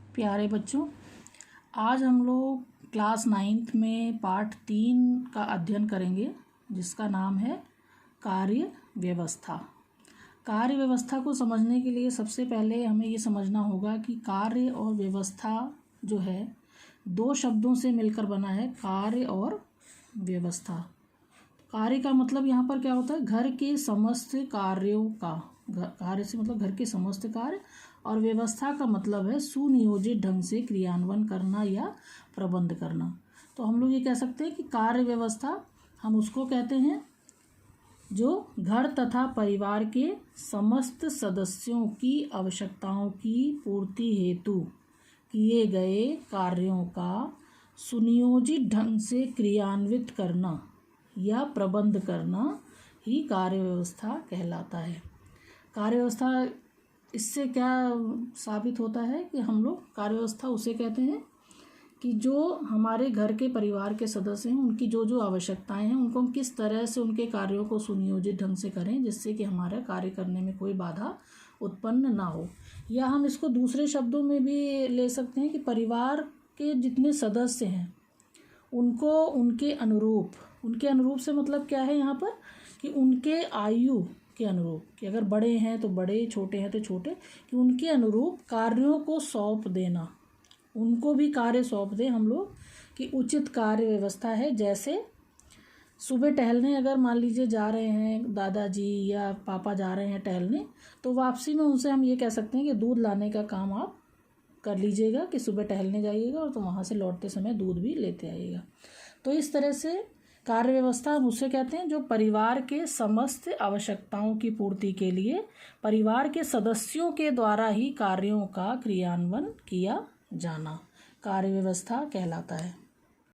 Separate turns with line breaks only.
प्यारे बच्चों, आज हम लोग क्लास 9th में पाठ 3 का अध्ययन करेंगे जिसका नाम है कार्य व्यवस्था। कार्य व्यवस्था को समझने के लिए सबसे पहले हमें ये समझना होगा कि कार्य और व्यवस्था जो है दो शब्दों से मिलकर बना है, कार्य और व्यवस्था। कार्य का मतलब यहाँ पर क्या होता है? घर के समस्त कार्यों का, कार्य से मतलब घर के समस्त कार्य, और व्यवस्था का मतलब है सुनियोजित ढंग से क्रियान्वयन करना या प्रबंध करना। तो हम लोग ये कह सकते हैं कि कार्य व्यवस्था हम उसको कहते हैं जो घर तथा परिवार के समस्त सदस्यों की आवश्यकताओं की पूर्ति हेतु किए गए कार्यों का सुनियोजित ढंग से क्रियान्वित करना या प्रबंध करना ही कार्य व्यवस्था कहलाता है। कार्य व्यवस्था इससे क्या साबित होता है कि हम लोग कार्य व्यवस्था उसे कहते हैं कि जो हमारे घर के परिवार के सदस्य हैं उनकी जो जो आवश्यकताएं हैं उनको हम किस तरह से उनके कार्यों को सुनियोजित ढंग से करें जिससे कि हमारा कार्य करने में कोई बाधा उत्पन्न ना हो। या हम इसको दूसरे शब्दों में भी ले सकते हैं कि परिवार के जितने सदस्य हैं उनको उनके अनुरूप से मतलब क्या है यहाँ पर कि उनके आयु के अनुरूप, कि अगर बड़े हैं तो बड़े, छोटे हैं तो छोटे, कि उनके अनुरूप कार्यों को सौंप देना, उनको भी कार्य सौंप दें हम लोग कि उचित कार्य व्यवस्था है। जैसे सुबह टहलने अगर मान लीजिए जा रहे हैं, दादाजी या पापा जा रहे हैं टहलने, तो वापसी में उनसे हम ये कह सकते हैं कि दूध लाने का काम आप कर लीजिएगा, कि सुबह टहलने जाइएगा और तो वहाँ से लौटते समय दूध भी लेते आइएगा। तो इस तरह से कार्य व्यवस्था हम उसे कहते हैं जो परिवार के समस्त आवश्यकताओं की पूर्ति के लिए परिवार के सदस्यों के द्वारा ही कार्यों का क्रियान्वयन किया जाना कार्य व्यवस्था कहलाता है।